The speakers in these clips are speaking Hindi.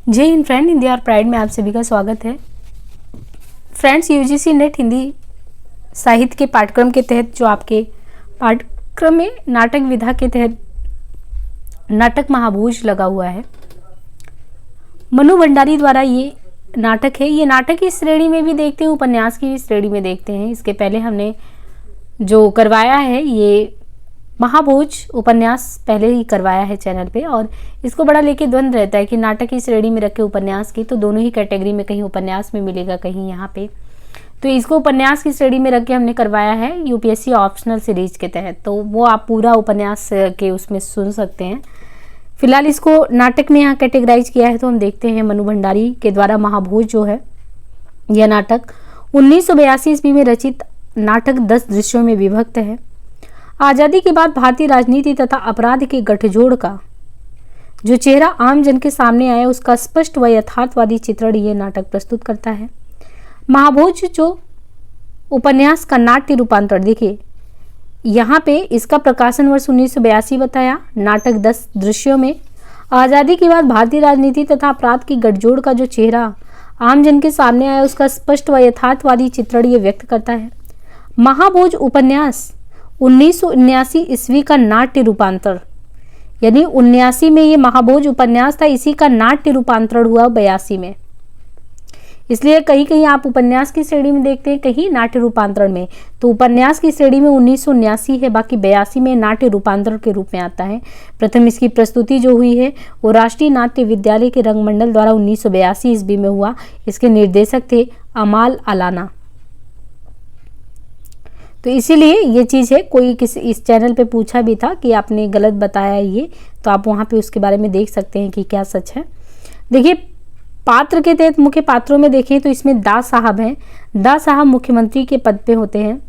जय हिंद फ्रेंड, हिंदी और प्राइड में आप सभी का स्वागत है। फ्रेंड्स, यूजीसी नेट हिंदी साहित्य के पाठ्यक्रम के तहत जो आपके पाठ्यक्रम में नाटक विधा के तहत नाटक महाभोज लगा हुआ है, मनु भंडारी द्वारा ये नाटक है। ये नाटक की श्रेणी में भी देखते हैं, उपन्यास की भी श्रेणी में देखते हैं। इसके पहले हमने जो करवाया है ये महाभोज उपन्यास पहले ही करवाया है चैनल पे, और इसको बड़ा लेके द्वंद रहता है कि नाटक की श्रेणी में रखे उपन्यास की, तो दोनों ही कैटेगरी में, कहीं उपन्यास में मिलेगा कहीं यहाँ पे, तो इसको उपन्यास की श्रेणी में रख के हमने करवाया है यूपीएससी ऑप्शनल सीरीज के तहत। तो वो आप पूरा उपन्यास के उसमें सुन सकते हैं। फिलहाल इसको नाटक में यहाँ कैटेगराइज किया है, तो हम देखते हैं मनु भंडारी के द्वारा महाभोज जो है यह नाटक 1982 ईस्वी में रचित नाटक 10 दृश्यों में विभक्त है। आज़ादी के बाद भारतीय राजनीति तथा अपराध के गठजोड़ का जो चेहरा आम जन के सामने आया, उसका स्पष्ट व यथार्थवादी चित्रण ये नाटक प्रस्तुत करता है। महाभोज जो उपन्यास का नाट्य रूपांतर, देखिए यहाँ पे इसका प्रकाशन वर्ष 1982 बताया। नाटक 10 दृश्यों में आज़ादी के बाद भारतीय राजनीति तथा अपराध की गठजोड़ का जो चेहरा आम जन के सामने आया, उसका स्पष्ट व यथार्थवादी चित्रण ये व्यक्त करता है। महाभोज उपन्यास 1979 ईस्वी का नाट्य रूपांतर, यानी 79 में ये महाभोज उपन्यास था, इसी का नाट्य रूपांतरण हुआ 82 में। इसलिए कहीं कहीं आप उपन्यास की श्रेणी में देखते हैं, कहीं नाट्य रूपांतरण में। तो उपन्यास की श्रेणी में 1979 है, बाकी 82 में नाट्य रूपांतरण के रूप में आता है। प्रथम इसकी प्रस्तुति जो हुई है वो राष्ट्रीय नाट्य विद्यालय के रंगमंडल द्वारा 1982 ईस्वी में हुआ। इसके निर्देशक थे अमाल अलाना। तो इसीलिए ये चीज़ है, कोई किसी इस चैनल पे पूछा भी था कि आपने गलत बताया ये, तो आप वहाँ पे उसके बारे में देख सकते हैं कि क्या सच है। देखिए, पात्र के तहत मुख्य पात्रों में देखें तो इसमें दास साहब हैं। दास साहब मुख्यमंत्री के पद पे होते हैं।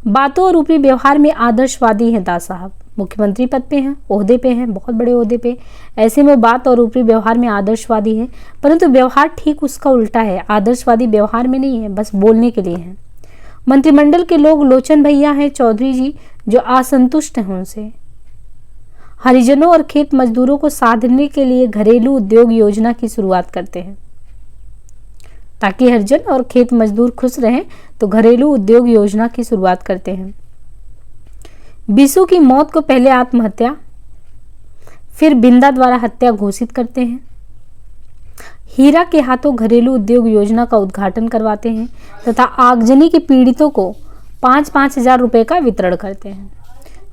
बातों और ऊपरी व्यवहार में आदर्शवादी हैं दास साहब, मुख्यमंत्री पद पे हैं, ओहदे पे हैं, बहुत बड़े ओहदे पे। ऐसे में बात और ऊपरी व्यवहार में आदर्शवादी हैं, परंतु व्यवहार ठीक उसका उल्टा है। आदर्शवादी व्यवहार में नहीं है, बस बोलने के लिए है। मंत्रिमंडल के लोग लोचन भैया हैं चौधरी जी, जो असंतुष्ट हैं उनसे। हरिजनों और खेत मजदूरों को साधने के लिए घरेलू उद्योग योजना की शुरुआत करते हैं, ताकि हरिजन और खेत मजदूर खुश रहें, तो घरेलू उद्योग योजना की शुरुआत करते हैं। बिशु की मौत को पहले आत्महत्या, फिर बिंदा द्वारा हत्या घोषित करते हैं। हीरा के हाथों घरेलू उद्योग योजना का उद्घाटन करवाते हैं तथा आगजनी के पीड़ितों को 5-5 हजार रुपये का वितरण करते हैं।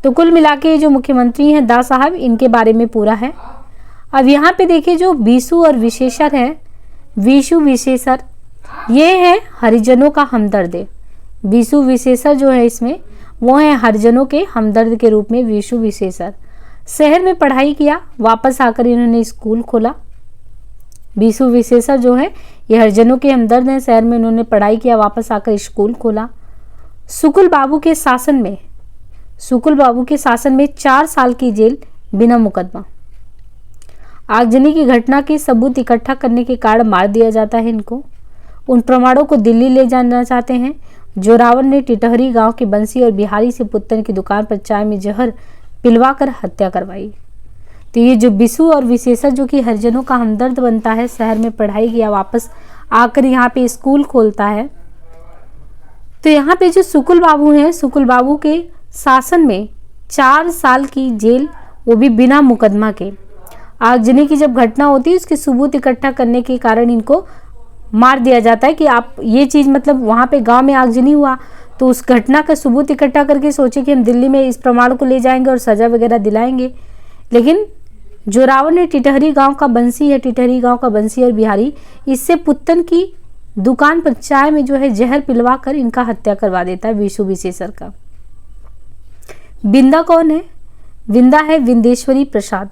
तो कुल मिला के जो मुख्यमंत्री हैं दास साहब, इनके बारे में पूरा है। अब यहाँ पे देखिए, जो बीसू और विशेषर है, विशु विशेषर, ये है हरिजनों का हमदर्द। बीसू विशेषर जो है इसमें, वो है हरिजनों के हमदर्द के रूप में विशु विशेषर। शहर में पढ़ाई किया, वापस आकर इन्होंने स्कूल खोला। बीसू विशेषर जो है ये हरिजनों के हमदर्द हैं, शहर में उन्होंने पढ़ाई किया, वापस आकर स्कूल खोला। सुकुल बाबू के शासन में 4 साल की जेल बिना मुकदमा। आगजनी की घटना के सबूत इकट्ठा करने के कारण मार दिया जाता है इनको। उन प्रमाणों को दिल्ली ले जाना चाहते हैं। जोरावर ने टिटहरी गांव के बंसी और बिहारी से पुत्र की दुकान पर चाय में जहर पिलवाकर हत्या करवाई। तो ये जो बिशु और विशेषर जो कि हरिजनों का हमदर्द बनता है, शहर में पढ़ाई किया, वापस आकर यहाँ पे स्कूल खोलता है। तो यहाँ पे जो सुकुल बाबू हैं, सुकुल बाबू के शासन में 4 साल की जेल, वो भी बिना मुकदमा के। आगजनी की जब घटना होती है, उसके सबूत इकट्ठा करने के कारण इनको मार दिया जाता है कि आप ये चीज़, मतलब वहाँ पे गांव में आगजनी हुआ तो उस घटना का सबूत इकट्ठा करके सोचे कि हम दिल्ली में इस प्रमाण को ले जाएंगे और सजा वगैरह दिलाएंगे। लेकिन जोरावर ने टिटहरी गांव का बंसी और बिहारी, इससे पुत्तन की दुकान पर चाय में जो है जहर पिलवा कर इनका हत्या करवा देता है विशु विशेषर का। बिंदा कौन है? बिंदा है विंदेश्वरी प्रसाद।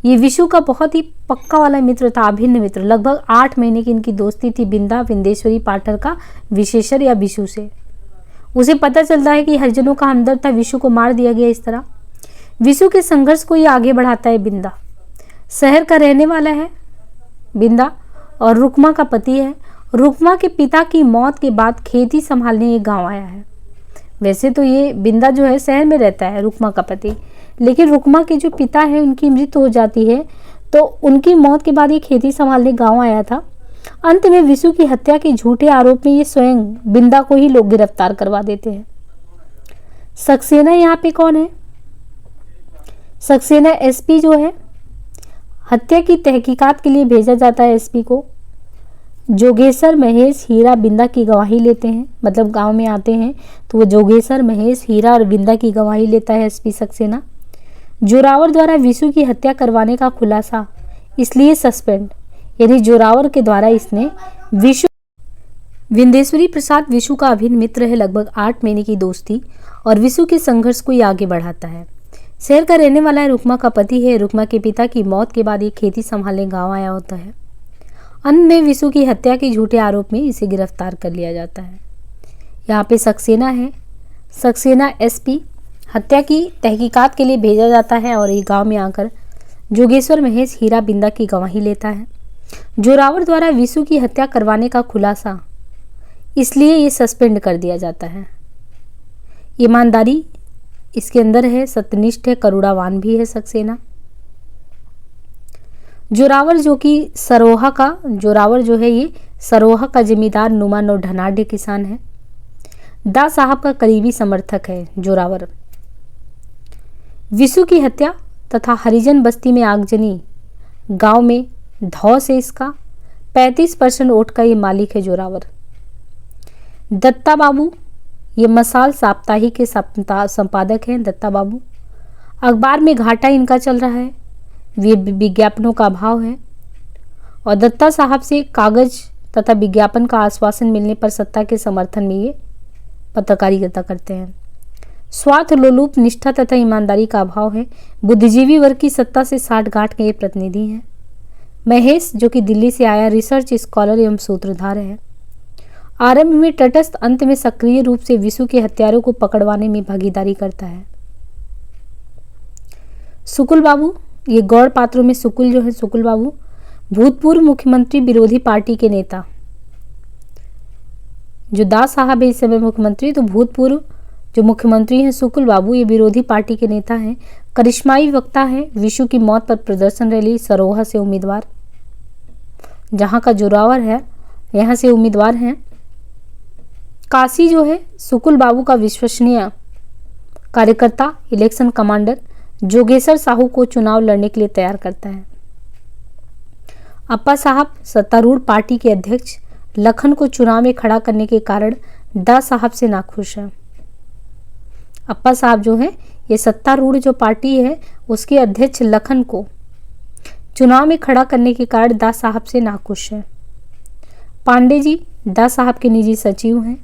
ये विशु का बहुत ही पक्का वाला मित्र था, अभिन्न मित्र। लगभग 8 महीने की इनकी दोस्ती थी बिंदा विंदेश्वरी पाठर का विशेषर या विशु से। उसे पता चलता है कि हरिजनों का हमदर्द था, विशु को मार दिया गया इस तरह। विशु के संघर्ष को ये आगे बढ़ाता है बिंदा। शहर का रहने वाला है बिंदा और रुकमा का पति है। रुकमा के पिता की मौत के बाद खेती संभालने ये गांव आया है। वैसे तो ये बिंदा जो है शहर में रहता है, रुकमा का पति, लेकिन रुकमा के जो पिता है उनकी मृत्यु हो जाती है, तो उनकी मौत के बाद ये खेती संभालने गांव आया था। अंत में विशु की हत्या के झूठे आरोप में ये स्वयं बिंदा को ही लोग गिरफ्तार करवा देते हैं। सक्सेना यहाँ पे कौन है? सक्सेना एसपी जो है, हत्या की तहकीकात के लिए भेजा जाता है एसपी को। जोगेश्वर महेश हीरा बिंदा की गवाही लेते हैं, मतलब गांव में आते हैं तो वो जोगेश्वर महेश हीरा और बिंदा की गवाही लेता है एसपी सक्सेना। जोरावर द्वारा विशु की हत्या करवाने का खुलासा, इसलिए सस्पेंड, यानी जोरावर के द्वारा इसने विशु विंदेश्वरी प्रसाद विशु का अभिन्न मित्र है, लगभग 8 महीने की दोस्ती और विशु के संघर्ष को ये आगे बढ़ाता है। शहर का रहने वाला है, रुकमा का पति है। रुकमा के पिता की मौत के बाद ये खेती संभालने गांव आया होता है। अंत में विशु की हत्या के झूठे आरोप में इसे गिरफ्तार कर लिया जाता है। यहाँ पे सक्सेना है, सक्सेना एसपी, हत्या की तहकीकात के लिए भेजा जाता है और ये गांव में आकर जोगेश्वर महेश हीरा बिंदा की गवाही लेता है। जोरावर द्वारा विशु की हत्या करवाने का खुलासा, इसलिए ये सस्पेंड कर दिया जाता है। ईमानदारी इसके अंदर है, सत्यनिष्ठ है, करुणावान भी है सक्सेना। जोरावर जो कि जोरावर जो है ये सरोहा का जमींदार नुमान और धनाढ़ किसान है। दा साहब का करीबी समर्थक है जोरावर। विशु की हत्या तथा हरिजन बस्ती में आगजनी गांव में धौ से इसका 35% वोट का ये मालिक है जोरावर। दत्ता बाबू ये मसाल साप्ताहिक के संपादक हैं। दत्ता बाबू, अखबार में घाटा इनका चल रहा है, विज्ञापनों का अभाव है और दत्ता साहब से कागज तथा विज्ञापन का आश्वासन मिलने पर सत्ता के समर्थन में ये पत्रकारिता करते हैं। स्वार्थ लोलुप, निष्ठा तथा ईमानदारी का अभाव है। बुद्धिजीवी वर्ग की सत्ता से साठगांठ के ये प्रतिनिधि हैं। महेश जो कि दिल्ली से आया, रिसर्च स्कॉलर एवं सूत्रधार है। आरंभ में तटस्थ, अंत में सक्रिय रूप से विशु के हत्यारों को पकड़वाने में भागीदारी करता है। सुकुल बाबू, ये गौड़ पात्रों में सुकुल जो है, सुकुल बाबू भूतपूर्व मुख्यमंत्री, विरोधी पार्टी के नेता। जो दास साहब है इस समय मुख्यमंत्री, तो भूतपूर्व जो मुख्यमंत्री हैं सुकुल बाबू, ये विरोधी पार्टी के नेता हैं। करिश्माई वक्ता है। विशु की मौत पर प्रदर्शन रैली, सरोहा से उम्मीदवार, जहां का जोरावर है यहां से उम्मीदवार हैं। काशी जो है सुकुल बाबू का विश्वसनीय कार्यकर्ता, इलेक्शन कमांडर जोगेश्वर साहू को चुनाव लड़ने के लिए तैयार करता है। अप्पा साहब सत्तारूढ़ पार्टी के अध्यक्ष, लखन को चुनाव में खड़ा करने के कारण दा साहब से नाखुश है। अप्पा साहब जो है ये सत्तारूढ़ जो पार्टी है उसके अध्यक्ष लखन को चुनाव में खड़ा करने के कारण दा साहब से नाखुश है। पांडे जी दा साहब के निजी सचिव हैं।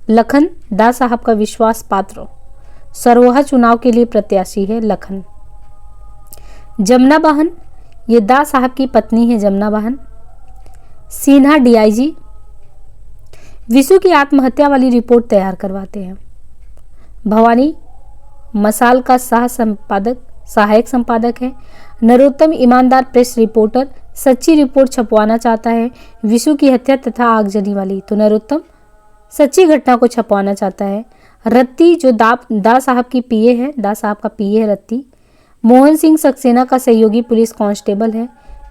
लखन दा साहब का विश्वास पात्र, सरोहा चुनाव के लिए प्रत्याशी है लखन। जमुना बहन ये दा साहब की पत्नी है जमुना बहन। सिन्हा डीआईजी विशु की आत्महत्या वाली रिपोर्ट तैयार करवाते हैं। भवानी मसाल का सहायक संपादक है। नरोत्तम ईमानदार प्रेस रिपोर्टर, सच्ची रिपोर्ट छपवाना चाहता है विशु की हत्या तथा आगजनी वाली, तो नरोत्तम सच्ची घटना को छपवाना चाहता है। रत्ती जो दा साहब की पीए है, दा साहब का पीए है रत्ती। मोहन सिंह सक्सेना का सहयोगी पुलिस कांस्टेबल है।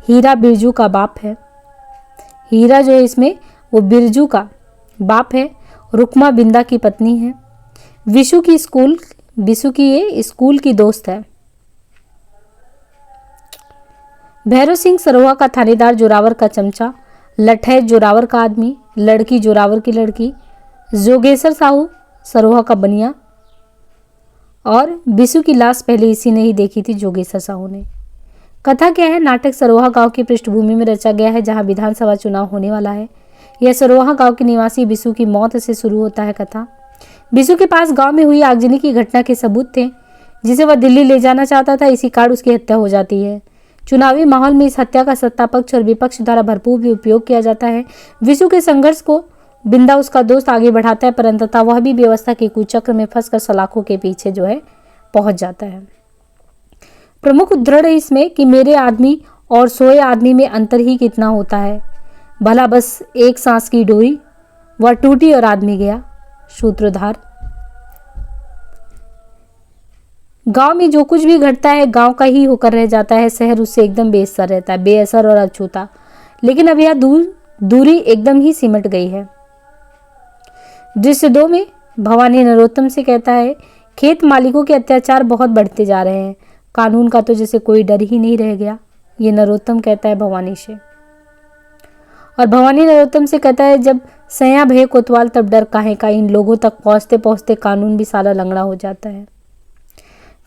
हीरा बिरजू का बाप है। हीरा जो है इसमें वो बिरजू का बाप है। रुकमा बिंदा की पत्नी है। विशु की ये स्कूल की दोस्त है। भैरव सिंह सरोहा का थानेदार, जोरावर का चमचा। लठै जोरावर का आदमी, लड़की जोरावर की लड़की। जोगेश्वर साहू सरोहा का बनिया। और विशु की लाश पहले इसी ने ही देखी थी, जोगेश्वर साहू ने। कथा क्या है? नाटक सरोहा गांव की पृष्ठभूमि में रचा गया है जहां विधानसभा चुनाव होने वाला है। यह सरोहा गांव के निवासी विशु की मौत से शुरू होता है कथा। विशु के पास गांव में हुई आगजनी की घटना के सबूत थे जिसे वह दिल्ली ले जाना चाहता था, इसी कारण उसकी हत्या हो जाती है। चुनावी माहौल में इस हत्या का सत्ता पक्ष और विपक्ष द्वारा भरपूर भी उपयोग किया जाता है। विशु के संघर्ष को बिंदा उसका दोस्त आगे बढ़ाता है, पर अंततः वह भी व्यवस्था के कुचक्र में फंसकर सलाखों के पीछे जो है पहुंच जाता है। प्रमुख उद्धरण है इसमें कि मेरे आदमी और सोए आदमी में अंतर ही कितना होता है, भला बस एक सांस की डोरी, वह टूटी और आदमी गया। सूत्रधार गांव में जो कुछ भी घटता है गांव का ही होकर रह जाता है, शहर उससे एकदम बेअसर रहता है, बेअसर और अछूता। लेकिन अब यह दूरी एकदम ही सिमट गई है। दृश्य 2 में भवानी नरोत्तम से कहता है, खेत मालिकों के अत्याचार बहुत बढ़ते जा रहे हैं, कानून का तो जैसे कोई डर ही नहीं रह गया। ये नरोत्तम कहता है भवानी से। और भवानी नरोत्तम से कहता है, जब सया भय कोतवाल तब डर काहे का, इन लोगों तक पहुंचते पहुंचते कानून भी सारा लंगड़ा हो जाता है।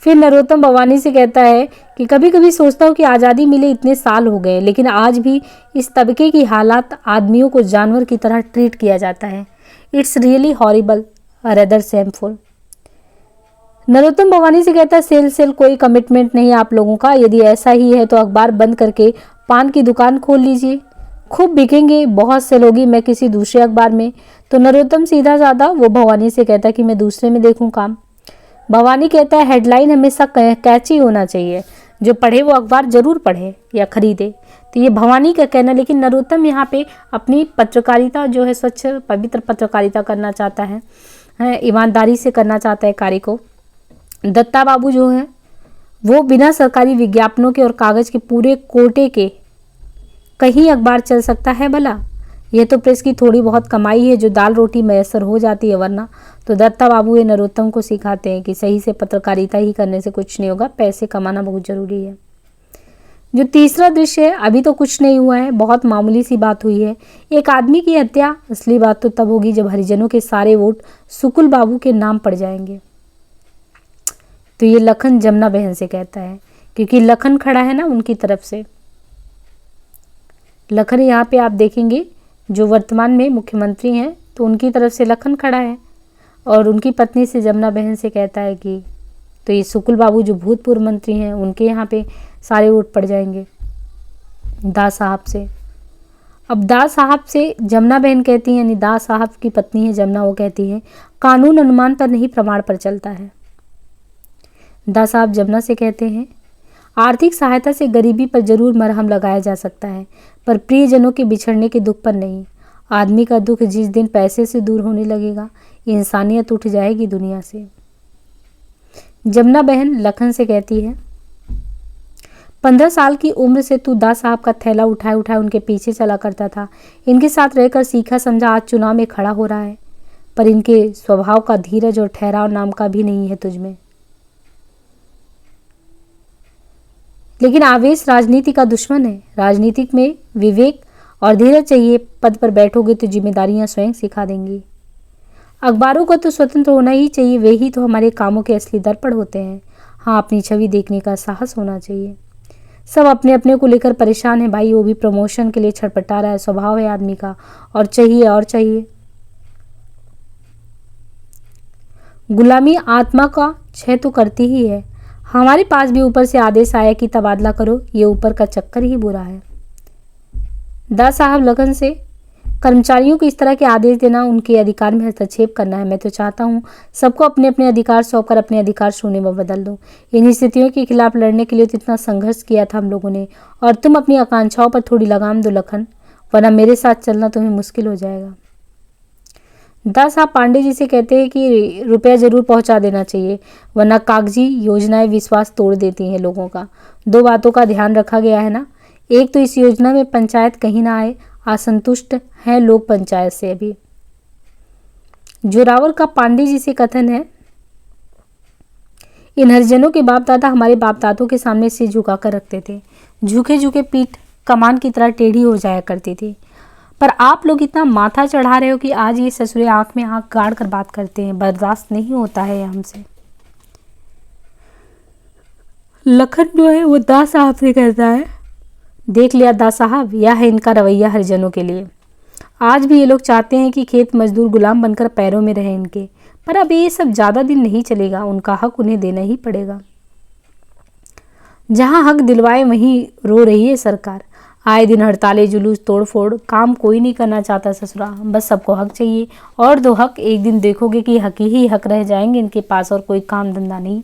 फिर नरोत्तम भवानी से कहता है कि कभी कभी सोचता हूँ कि आज़ादी मिले इतने साल हो गए, लेकिन आज भी इस तबके की हालात आदमियों को जानवर की तरह ट्रीट किया जाता है। It's really horrible, rather shameful. Narottam Bhavani से कहता है, सेल कोई कमिटमेंट नहीं आप लोगों का, यदि ऐसा ही है तो अखबार बंद करके पान की दुकान खोल लीजिए, खूब बिकेंगे, बहुत सेल होगी। मैं किसी दूसरे अखबार में। तो नरोत्तम सीधा साधा वो भवानी से कहता है कि मैं दूसरे में देखूं काम। भवानी कहता है, हेडलाइन हमेशा कैची होना चाहिए, जो पढ़े वो अखबार जरूर पढ़े या खरीदे। तो ये भवानी का कहना। लेकिन नरोत्तम यहाँ पे अपनी पत्रकारिता जो है स्वच्छ पवित्र पत्रकारिता करना चाहता है, ईमानदारी से करना चाहता है कार्य को। दत्ता बाबू जो है वो बिना सरकारी विज्ञापनों के और कागज के पूरे कोटे के कहीं अखबार चल सकता है भला? यह तो प्रेस की थोड़ी बहुत कमाई है जो दाल रोटी मैसर हो जाती है, वरना तो दत्ता बाबू ये नरोत्तम को सिखाते हैं कि सही से पत्रकारिता ही करने से कुछ नहीं होगा, पैसे कमाना बहुत जरूरी है। जो तीसरा दृश्य है, अभी तो कुछ नहीं हुआ है, बहुत मामूली सी बात हुई है, एक आदमी की हत्या। असली बात तो तब होगी जब हरिजनों के सारे वोट सुकुल बाबू के नाम पड़ जाएंगे। तो ये लखन जमुना बहन से कहता है, क्योंकि लखन खड़ा है ना उनकी तरफ से। लखन यहाँ पे आप देखेंगे जो वर्तमान में मुख्यमंत्री हैं, तो उनकी तरफ से लखन खड़ा है और उनकी पत्नी से जमुना बहन से कहता है कि तो ये सुकुल बाबू जो भूतपूर्व मंत्री हैं उनके यहाँ पे सारे वोट पड़ जाएंगे दा साहब से। अब दा साहब से जमुना बहन कहती हैं, यानी दा साहब की पत्नी है जमुना, वो कहती है कानून अनुमान पर नहीं प्रमाण पर चलता है। दा साहब जमुना से कहते हैं, आर्थिक सहायता से गरीबी पर जरूर मरहम लगाया जा सकता है, पर प्रियजनों के बिछड़ने के दुख पर नहीं। आदमी का दुख जिस दिन पैसे से दूर होने लगेगा, इंसानियत उठ जाएगी दुनिया से। जमुना बहन लखन से कहती है, 15 साल की उम्र से तू दा साहब का थैला उठाए उठाए उनके पीछे चला करता था। इनके साथ रहकर सीखा समझा आज चुनाव में खड़ा हो रहा है, पर इनके स्वभाव का धीरज और ठहराव नाम का भी नहीं है तुझमें। लेकिन आवेश राजनीति का दुश्मन है। राजनीतिक में विवेक और धीरज चाहिए। पद पर बैठोगे तो जिम्मेदारियां स्वयं सिखा देंगी। अखबारों को तो स्वतंत्र होना ही चाहिए, वे ही तो हमारे कामों के असली दर्पण होते हैं। हाँ, अपनी छवि देखने का साहस होना चाहिए। सब अपने अपने को लेकर परेशान है भाई, वो भी प्रमोशन के लिए छटपटा रहा है, स्वभाव है आदमी का, और चाहिए और चाहिए। गुलामी आत्मा का क्षय तो करती ही है। हमारे पास भी ऊपर से आदेश आया कि तबादला करो, ये ऊपर का चक्कर ही बुरा है। दा साहब लखन से, कर्मचारियों को इस तरह के आदेश देना उनके अधिकार में हस्तक्षेप करना है। मैं तो चाहता हूँ सबको अपने अपने अधिकार सौंपकर अपने अधिकार शून्य में बदल दो। इन स्थितियों के खिलाफ लड़ने के लिए तो इतना संघर्ष किया था हम लोगों ने, और तुम अपनी आकांक्षाओं पर थोड़ी लगाम दो लखन, वरना मेरे साथ चलना तुम्हें मुश्किल हो जाएगा। दा साहब पांडे जी से कहते हैं कि रुपया जरूर पहुंचा देना चाहिए, वरना कागजी योजनाएं विश्वास तोड़ देती हैं लोगों का। 2 बातों का ध्यान रखा गया है ना, एक तो इस योजना में पंचायत कहीं ना आए, असंतुष्ट हैं लोग पंचायत से। अभी जोरावर का पांडे जी से कथन है, इन हरिजनों के बाप दादा हमारे बाप दादों के सामने सिर झुकाकर रखते थे, झुके झुके पीठ कमान की तरह टेढ़ी हो जाया करती थी, पर आप लोग इतना माथा चढ़ा रहे हो कि आज ये ससुरे आंख में आंख गाड़ कर बात करते हैं। बर्दाश्त नहीं होता है हमसे। लखन जो है वो दा साहब से कहता है, देख लिया दा साहब, यह है इनका रवैया हरिजनों के लिए। आज भी ये लोग चाहते हैं कि खेत मजदूर गुलाम बनकर पैरों में रहे इनके, पर अब ये सब ज़्यादा दिन नहीं चलेगा, उनका हक उन्हें देना ही पड़ेगा। जहाँ हक दिलवाए वहीं रो रही है सरकार। आए दिन हड़तालें, जुलूस, तोड़फोड़, काम कोई नहीं करना चाहता ससुरा, बस सबको हक चाहिए। और 2 हक, एक दिन देखोगे कि हक ही हक रह जाएंगे इनके पास और कोई काम धंधा नहीं।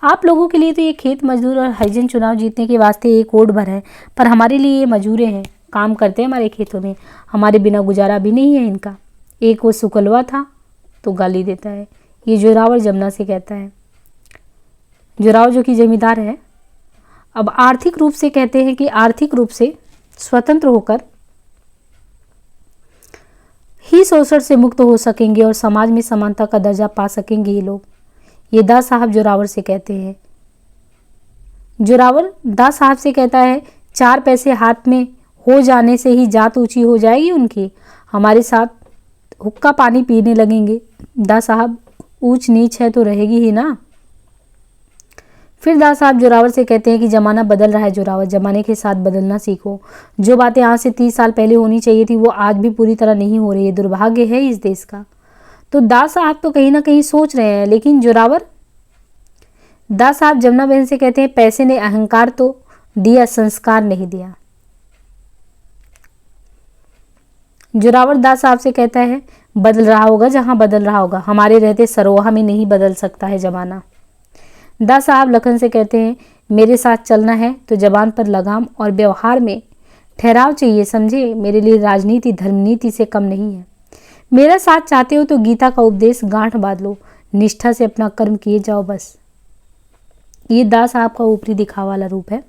आप लोगों के लिए तो ये खेत मजदूर और हरिजन चुनाव जीतने के वास्ते एक वोट भर है, पर हमारे लिए ये मजूरे हैं, काम करते हैं हमारे खेतों में, हमारे बिना गुजारा भी नहीं है इनका। एक वो सुकलवा था तो गाली देता है। ये जोरावर जमुना से कहता है। जोरावर जो कि जमींदार है। अब आर्थिक रूप से कहते हैं कि आर्थिक रूप से स्वतंत्र होकर ही शोषण से मुक्त हो सकेंगे और समाज में समानता का दर्जा पा सकेंगे ये लोग। ये दास साहब जोरावर से कहते हैं। जोरावर दास साहब से कहता है, 4 पैसे हाथ में हो जाने से ही जात ऊंची हो जाएगी उनकी, हमारे साथ हुक्का पानी पीने लगेंगे। दास साहब, ऊंच नीच है तो रहेगी ही ना। फिर दास साहब जोरावर से कहते हैं कि जमाना बदल रहा है जोरावर, जमाने के साथ बदलना सीखो। जो बातें आज से 30 साल पहले होनी चाहिए थी वो आज भी पूरी तरह नहीं हो रही है, दुर्भाग्य है इस देश का। तो दास साहब तो कहीं ना कहीं सोच रहे हैं, लेकिन जोरावर, दास साहब जमुना बहन से कहते हैं, पैसे ने अहंकार तो दिया, संस्कार नहीं दिया। जोरावर दास साहब से कहता है, बदल रहा होगा जहां बदल रहा होगा, हमारे रहते सरोहा में नहीं बदल सकता है जमाना। दास साहब लखन से कहते हैं, मेरे साथ चलना है तो जबान पर लगाम और व्यवहार में ठहराव चाहिए, समझे। मेरे लिए राजनीति धर्मनीति से कम नहीं है। मेरा साथ चाहते हो तो गीता का उपदेश गांठ बांध लो, निष्ठा से अपना कर्म किए जाओ बस। ये दास साहब का ऊपरी दिखावा वाला रूप है।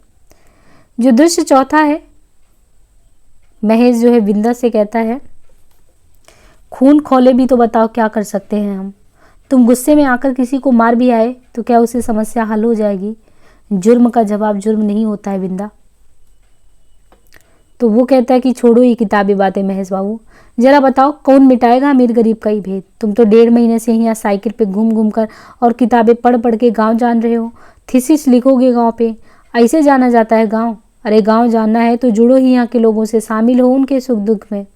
जो दृश्य चौथा है, महेश जो है विंदा से कहता है, खून खौले भी तो बताओ क्या कर सकते हैं हम। तुम गुस्से में आकर किसी को मार भी आए तो क्या उससे समस्या हल हो जाएगी। जुर्म का जवाब जुर्म नहीं होता है विंदा। तो वो कहता है कि छोड़ो ये किताबी बातें महेश बाबू, जरा बताओ कौन मिटाएगा अमीर गरीब का ही भेद। तुम तो 1.5 महीने से यहाँ साइकिल पे घूम घूम कर और किताबें पढ़ पढ़ के गांव जान रहे हो। थीसिस लिखोगे गांव पे, ऐसे जाना जाता है गांव। अरे गांव जानना है तो जुड़ो ही यहाँ के लोगों से, शामिल हो उनके सुख दुख में।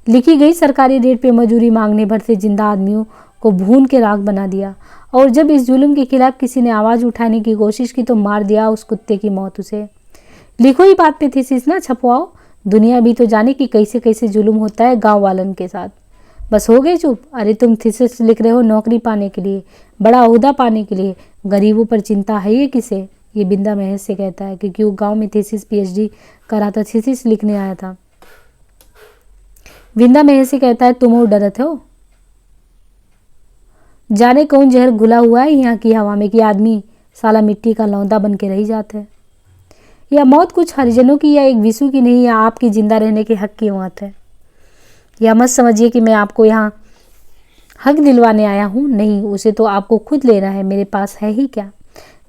लिखी गई सरकारी रेट पे मजूरी मांगने भर से जिंदा आदमियों को भून के राख बना दिया, और जब इस जुल्म के खिलाफ किसी ने आवाज उठाने की कोशिश की तो मार दिया उस कुत्ते की मौत उसे। लिखो ही बात पे थीसिस ना छपवाओ, दुनिया भी तो जाने कि कैसे कैसे जुल्म होता है गांव वालन के साथ। बस हो गए चुप। अरे तुम थीसिस लिख रहे हो नौकरी पाने के लिए, बड़ा ओहदा पाने के लिए, गरीबों पर चिंता है ये किसे। ये बिंदा महेश से कहता है, क्योंकि वो गांव में थीसिस पीएचडी करा था, थीसिस लिखने आया था। बिंदा महेश से कहता है, तुम और डरते हो, जाने कौन जहर घुला हुआ है यहाँ की हवा में कि आदमी साला मिट्टी का लौंदा बन के रह जाते हैं। या मौत कुछ हरिजनों की या एक विशु की नहीं, या आपकी जिंदा रहने के हक की मौत है। या मत समझिए कि मैं आपको यहाँ हक दिलवाने आया हूँ, नहीं, उसे तो आपको खुद लेना है, मेरे पास है ही क्या।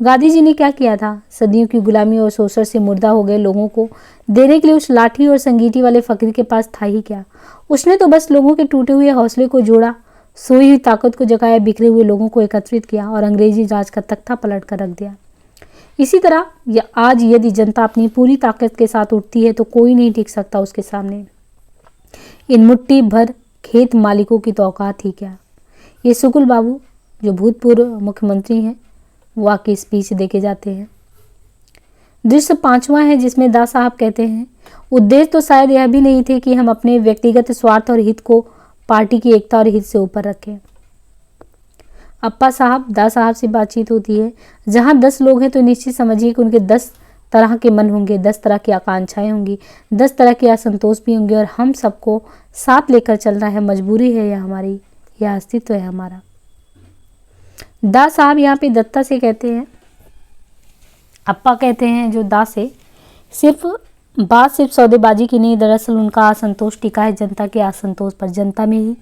गांधी जी ने क्या किया था, सदियों की गुलामी और शोषण से मुर्दा हो गए लोगों को देने के लिए उस लाठी और संगीटी वाले फकीर के पास था ही क्या। उसने तो बस लोगों के टूटे हुए हौसले को जोड़ा, सोई हुई ताकत को जगाया, बिखरे हुए लोगों को एकत्रित किया और अंग्रेजी राज का तख्ता पलट कर रख दिया। इसी तरह आज यदि जनता अपनी पूरी ताकत के साथ उठती है तो कोई नहीं टिक सकता उसके सामने। इन मुट्ठी भर खेत मालिकों की तो औकात ही क्या। ये शुक्ल बाबू जो भूतपूर्व मुख्यमंत्री हैं वो आके स्पीच देके जाते हैं। दृश्य 5वां है जिसमें दास साहब कहते हैं, उद्देश्य तो शायद यह भी नहीं थे कि हम अपने व्यक्तिगत स्वार्थ और हित को पार्टी की एकता और हित से ऊपर रखें। अप्पा साहब दास साहब से बातचीत होती है। जहां 10 लोग हैं तो निश्चित समझिए कि उनके 10 तरह के मन होंगे, 10 तरह की आकांक्षाएं होंगी, 10 तरह के असंतोष भी होंगे, और हम सबको साथ लेकर चलना है, मजबूरी है यह हमारी, यह अस्तित्व है हमारा। दास साहब यहाँ पे दत्ता से कहते हैं, अप्पा कहते हैं जो दास है, सिर्फ सौदेबाजी की नहीं, दरअसल उनका असंतोष टिका है जनता के असंतोष पर, जनता में ही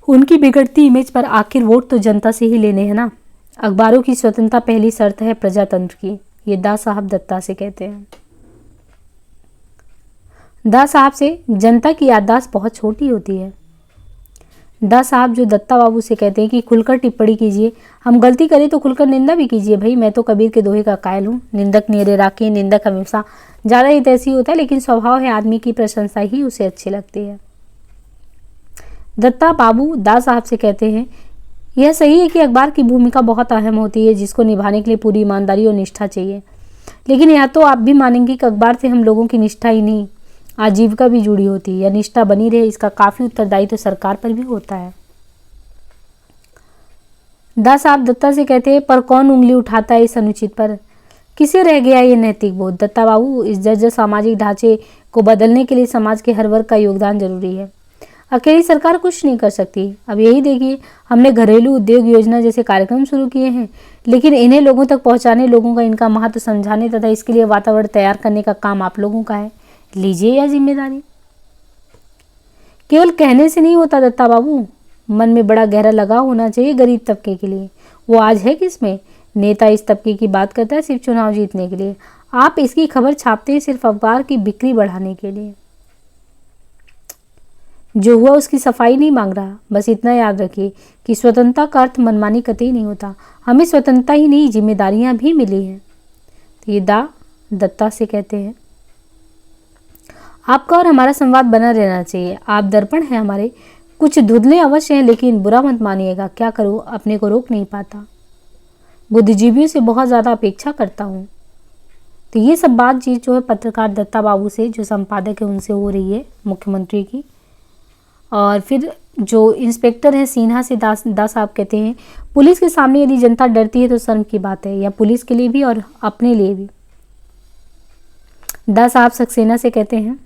उनकी बिगड़ती इमेज पर। आखिर वोट तो जनता से ही लेने हैं ना। अखबारों की स्वतंत्रता पहली शर्त है प्रजातंत्र की, ये दास साहब दत्ता से कहते हैं। दास साहब से जनता की याददाश्त बहुत छोटी होती है। दास साहब जो दत्ता बाबू से कहते हैं कि खुलकर टिप्पणी कीजिए, हम गलती करें तो खुलकर निंदा भी कीजिए। भाई मैं तो कबीर के दोहे का कायल हूँ, निंदक नियरे राखी, निंदक हमेशा ज़्यादा ही तैसी होता है, लेकिन स्वभाव है आदमी की प्रशंसा ही उसे अच्छी लगती है। दत्ता बाबू दास साहब से कहते हैं, यह सही है कि अखबार की भूमिका बहुत अहम होती है जिसको निभाने के लिए पूरी ईमानदारी और निष्ठा चाहिए, लेकिन यह तो आप भी मानेंगे कि अखबार से हम लोगों की निष्ठा ही नहीं आजीविका भी जुड़ी होती है। या निष्ठा बनी रहे इसका काफ़ी उत्तरदायित्व तो सरकार पर भी होता है। दास साहब दत्ता से कहते हैं, पर कौन उंगली उठाता है इस अनुचित पर, किसे रह गया ये नैतिक बोध। दत्ता बाबू, इस जर्जर सामाजिक ढांचे को बदलने के लिए समाज के हर वर्ग का योगदान जरूरी है, अकेली सरकार कुछ नहीं कर सकती। अब यही देखिए, हमने घरेलू उद्योग योजना जैसे कार्यक्रम शुरू किए हैं, लेकिन इन्हें लोगों तक पहुंचाने, लोगों का इनका महत्व समझाने तथा इसके लिए वातावरण तैयार करने का काम आप लोगों का है। लीजिए यह जिम्मेदारी। केवल कहने से नहीं होता दत्ता बाबू, मन में बड़ा गहरा लगाव होना चाहिए गरीब तबके के लिए। वो आज है किसमें? नेता इस तबके की बात करता है सिर्फ चुनाव जीतने के लिए। आप इसकी खबर छापते हैं सिर्फ अखबार की बिक्री बढ़ाने के लिए। जो हुआ उसकी सफाई नहीं मांग रहा। बस इतना याद रखिए कि स्वतंत्रता का अर्थ मनमानी कतई नहीं होता। हमें स्वतंत्रता ही नहीं, जिम्मेदारियां भी मिली हैं। तो ये दत्ता से कहते हैं, आपका और हमारा संवाद बना रहना चाहिए। आप दर्पण हैं हमारे। कुछ धुंधले अवश्य हैं, लेकिन बुरा मत मानिएगा। क्या करूं, अपने को रोक नहीं पाता। बुद्धिजीवियों से बहुत ज़्यादा अपेक्षा करता हूं। तो ये सब बातचीत जो है पत्रकार दत्ता बाबू से, जो संपादक है, उनसे हो रही है मुख्यमंत्री की। और फिर जो इंस्पेक्टर है सिन्हा से दास साहब कहते हैं, पुलिस के सामने यदि जनता डरती है तो शर्म की बात है, या पुलिस के लिए भी और अपने लिए भी। दास साहब सक्सेना से कहते हैं,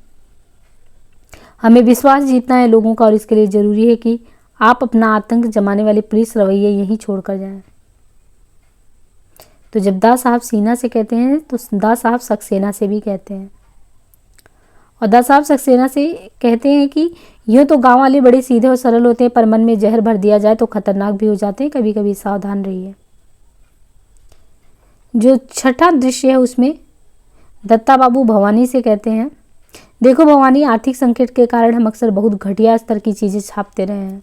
हमें विश्वास जीतना है लोगों का, और इसके लिए जरूरी है कि आप अपना आतंक जमाने वाले पुलिस रवैये यहीं छोड़कर जाएं। तो जब दास साहब सिन्हा से कहते हैं तो दास साहब सक्सेना से भी कहते हैं। और दास साहब सक्सेना से कहते हैं कि यूँ तो गांव वाले बड़े सीधे और सरल होते हैं, पर मन में जहर भर दिया जाए तो खतरनाक भी हो जाते हैं। कभी कभी सावधान रहिए। जो छठा दृश्य है उसमें दत्ता बाबू भवानी से कहते हैं, देखो भवानी, आर्थिक संकट के कारण हम अक्सर बहुत घटिया स्तर की चीज़ें छापते रहे हैं।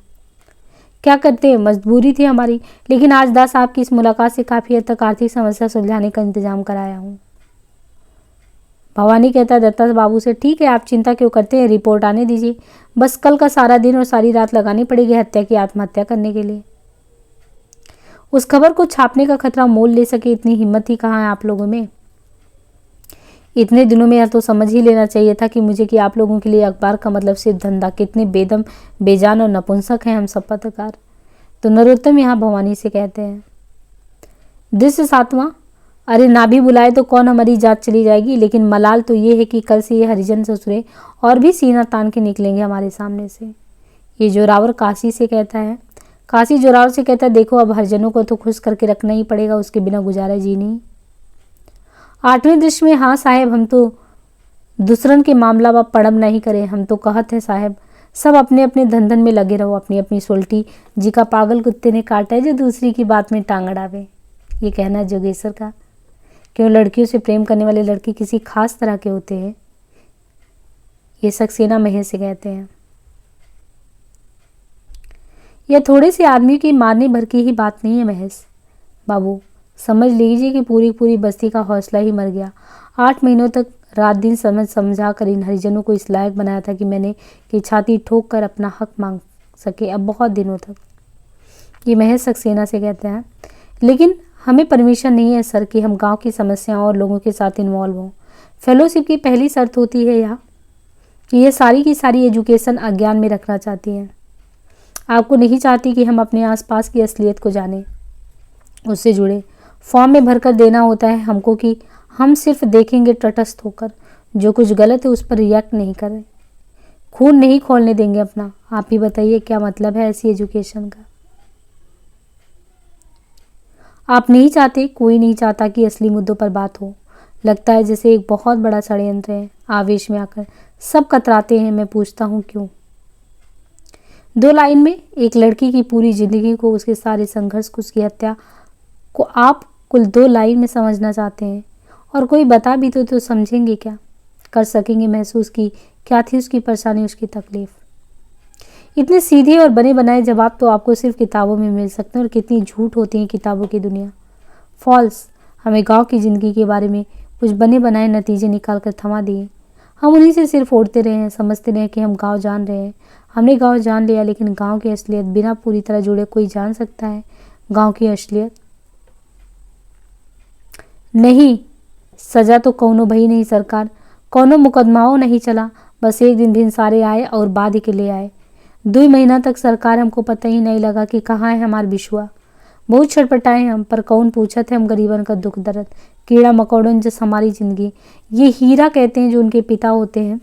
क्या करते हैं, मजबूरी थी हमारी। लेकिन आज दास साहब की इस मुलाकात से काफ़ी हद तक आर्थिक समस्या सुलझाने का इंतजाम कराया हूँ। भवानी कहता है दत्ता बाबू से, ठीक है, आप चिंता क्यों करते हैं, रिपोर्ट आने दीजिए। बस कल का सारा दिन और सारी रात लगानी पड़ेगी हत्या की आत्महत्या करने के लिए। उस खबर को छापने का खतरा मोल ले सके इतनी हिम्मत ही कहाँ है आप लोगों में। इतने दिनों में यह तो समझ ही लेना चाहिए था कि मुझे कि आप लोगों के लिए अखबार का मतलब सिर्फ धंधा। कितने बेदम, बेजान और नपुंसक हैं हम सब पत्रकार। तो नरोत्तम यहाँ भवानी से कहते हैं, दृश्य सातवां, अरे ना भी बुलाए तो कौन हमारी जात चली जाएगी। लेकिन मलाल तो ये है कि कल से ये हरिजन ससुरे और भी सीना तान के निकलेंगे हमारे सामने से। ये जोरावर काशी से कहता है, काशी जोरावर से कहता है, देखो अब हरिजनों को तो खुश करके रखना ही पड़ेगा, उसके बिना गुजारा जी नहीं। आठवें दृश्य में, हाँ साहेब, हम तो दूसरन के मामला व पड़म नहीं करें। हम तो कहत है साहेब, सब अपने अपने धंधन में लगे रहो। अपनी अपनी सोल्टी जी का पागल कुत्ते ने काटा है, जो दूसरी की बात में टांग अड़ावे। ये कहना है जोगेश्वर का। क्यों लड़कियों से प्रेम करने वाले लड़के किसी खास तरह के होते हैं, ये सक्सेना महेश से कहते हैं। यह थोड़े से आदमी की मारने भर की ही बात नहीं है महेश बाबू, समझ लीजिए कि पूरी पूरी बस्ती का हौसला ही मर गया। 8 महीनों तक रात दिन समझा कर इन हरिजनों को इस लायक बनाया था कि मैंने कि छाती ठोक कर अपना हक मांग सके, अब बहुत दिनों तक। ये महेश सक्सेना से कहते हैं, लेकिन हमें परमिशन नहीं है सर कि हम गांव की समस्याओं और लोगों के साथ इन्वॉल्व हों। फेलोशिप की पहली शर्त होती है यहाँ कि ये सारी की सारी एजुकेशन अज्ञान में रखना चाहती हैं। आपको नहीं चाहती कि हम अपने आसपास की असलियत को जानें, उससे जुड़े। फॉर्म में भरकर देना होता है हमको कि हम सिर्फ देखेंगे तटस्थ होकर, जो कुछ गलत है उस पर रिएक्ट नहीं करें, खून नहीं खोलने देंगे अपना। आप ही बताइए क्या मतलब है ऐसी एजुकेशन का। आप नहीं चाहते, कोई नहीं चाहता कि असली मुद्दों पर बात हो। लगता है जैसे एक बहुत बड़ा षड्यंत्र है। आवेश में आकर सब कतराते हैं। मैं पूछता हूँ क्यों। 2 लाइन में एक लड़की की पूरी जिंदगी को, उसके सारे संघर्ष को, उसकी हत्या को आप कुल 2 लाइन में समझना चाहते हैं। और कोई बता भी तो समझेंगे क्या, कर सकेंगे महसूस की क्या थी उसकी परेशानी, उसकी तकलीफ। इतने सीधे और बने बनाए जवाब तो आपको सिर्फ किताबों में मिल सकते हैं। और कितनी झूठ होती है किताबों की दुनिया, फॉल्स। हमें गांव की ज़िंदगी के बारे में कुछ बने बनाए नतीजे निकाल कर थमा दिए। हम उन्हीं से सिर्फ ओढ़ते रहे हैं, समझते रहे कि हम गांव जान रहे हैं। हमने गांव जान लिया, लेकिन गांव की असलियत बिना पूरी तरह जुड़े कोई जान सकता है गांव की असलियत? नहीं, सजा तो कौनो भई नहीं सरकार, कौनो मुकदमाओं नहीं चला। बस एक दिन भिनसारे आए और बाद ही के ले आए। 2 महीना तक सरकार हमको पता ही नहीं लगा कि कहाँ है हमार बिशुआ। बहुत छटपटाए हम, पर कौन पूछा थे हम गरीबन का दुख दर्द, कीड़ा मकोड़न जस हमारी जिंदगी। ये हीरा कहते हैं जो उनके पिता होते हैं,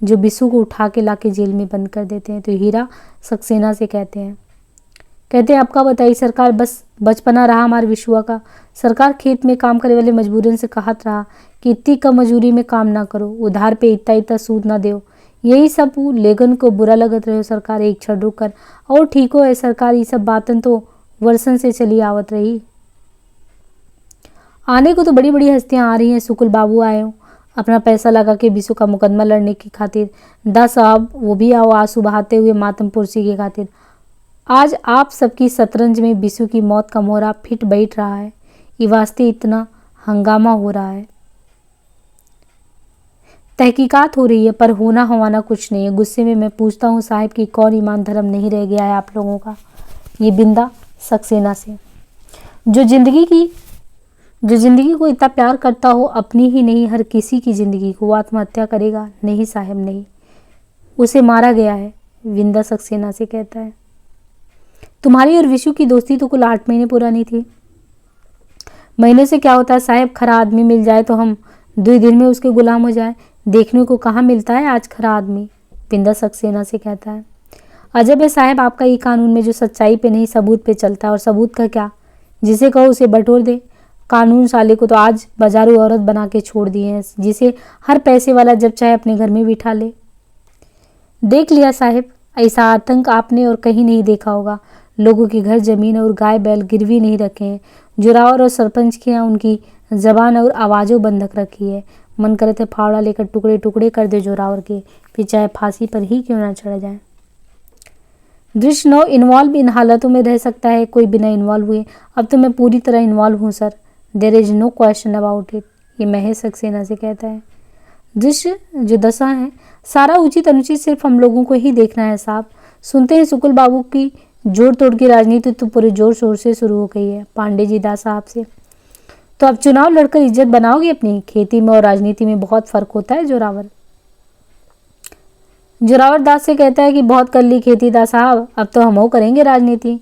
जो बिशु को उठा के लाके जेल में बंद कर देते हैं। तो हीरा सक्सेना से कहते हैं आपका बताइए सरकार, बस बचपना रहा हमारे विशुआ का। सरकार खेत में काम करे वाले मजबूरन से कहत रहा कि इतनी कम मजूरी में काम ना करो, उधार पे इतना इतना सूद ना दो। यही सब लेगन को बुरा लगत रहे सरकार एक क्षण रुक कर। और ठीक हो है सरकार, ये सब बातन तो वर्षन से चली आवत रही। आने को तो बड़ी बड़ी हस्तियां आ रही हैं। सुकुल बाबू आए हो अपना पैसा लगा के बिशु का मुकदमा लड़ने की खातिर। दा साहब वो भी आओ आंसू बहाते हुए मातम पुरसी की खातिर। आज आप सबकी शतरंज में बिशु की मौत का मोहरा फिट बैठ रहा है। ये वास्ते इतना हंगामा हो रहा है। तहकीकात हो रही है पर होना हवाना कुछ नहीं है। गुस्से में मैं पूछता हूँ साहिब कि कौन ईमान धर्म नहीं रह गया है आप लोगों का। ये बिंदा सक्सेना से, जो जिंदगी को इतना प्यार करता हो, अपनी ही नहीं हर किसी की जिंदगी को, वो आत्महत्या करेगा? नहीं साहब नहीं, उसे मारा गया है। बिंदा सक्सेना से कहता है तुम्हारी और विशु की दोस्ती तो कुल 8 महीने पुरानी थी। महीने से क्या होता है साहब, खरा आदमी मिल जाए तो हम 2 दिन में उसके गुलाम हो जाए। देखने को कहाँ मिलता है आज खरा आदमी। बिंदा सक्सेना से कहता है अजब है साहब आपका ये कानून में जो सच्चाई पे नहीं सबूत पे चलता है। और सबूत का क्या, जिसे कहो उसे बटोर दे। कानून साले को तो आज बाजारू औरत बना के छोड़ दिए हैं, जिसे हर पैसे वाला जब चाहे अपने घर में बिठा ले। देख लिया साहब, ऐसा आतंक आपने और कहीं नहीं देखा होगा। लोगों के घर जमीन और गाय बैल गिरवी नहीं रखे हैं। जोरावर और सरपंच के यहाँ उनकी जबान और आवाज़ों बंधक रखी है। मन करे थे फावड़ा लेकर टुकड़े टुकड़े कर दे जोरावर के, फिर चाहे फांसी पर ही क्यों ना चढ़ जाए। दृश्य नो इन्वॉल्व इन हालातों में रह सकता है कोई बिना इन्वॉल्व हुए। अब तो मैं पूरी तरह इन्वॉल्व हूँ sir, there is no question about it. ये महेश सक्सेना से कहता है दृश्य जो दशा है सारा उचित अनुचित सिर्फ हम लोगों को ही देखना है साहब। सुनते हैं सुकुल बाबू की जोड़ तोड़ की राजनीति तो पूरे जोर शोर से शुरू हो गई है। पांडे जी दास साहब से तो अब चुनाव लड़कर इज्जत बनाओगे अपनी? खेती में और राजनीति में बहुत फर्क होता है। जोरावर दास से कहता है कि बहुत कर ली खेती दास साहब, अब तो हम करेंगे राजनीति।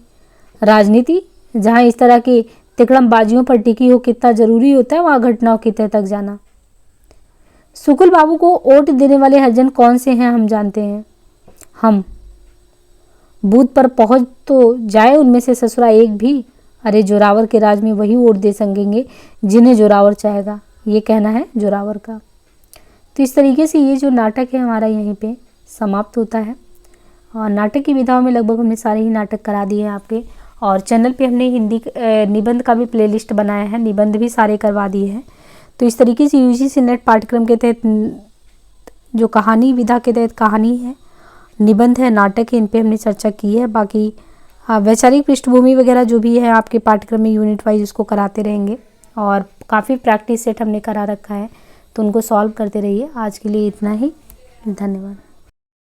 राजनीति जहाँ इस तरह की तिकड़मबाजियों पर टिकी हो, कितना जरूरी होता है वहाँ घटनाओं की तह तक जाना। सुकुल बाबू को वोट देने वाले हजन कौन से हैं हम जानते हैं। हम बूथ पर पहुंच तो जाए उनमें से ससुरा एक भी। अरे जोरावर के राज में वही वोट दे सकेंगे जिन्हें जोरावर चाहेगा, ये कहना है जोरावर का। तो इस तरीके से ये जो नाटक है हमारा यहीं पे समाप्त होता है। और नाटक की विधाओं में लगभग हमने सारे ही नाटक करा दिए हैं आपके। और चैनल पे हमने हिंदी निबंध का भी प्लेलिस्ट बनाया है, निबंध भी सारे करवा दिए हैं। तो इस तरीके से यूजीसी नेट पाठ्यक्रम के तहत जो कहानी विधा के तहत कहानी है, निबंध है, नाटक है, इन पे हमने चर्चा की है। बाकी वैचारिक पृष्ठभूमि वगैरह जो भी है आपके पाठ्यक्रम में यूनिट वाइज उसको कराते रहेंगे। और काफ़ी प्रैक्टिस सेट हमने करा रखा है, तो उनको सॉल्व करते रहिए। आज के लिए इतना ही, धन्यवाद।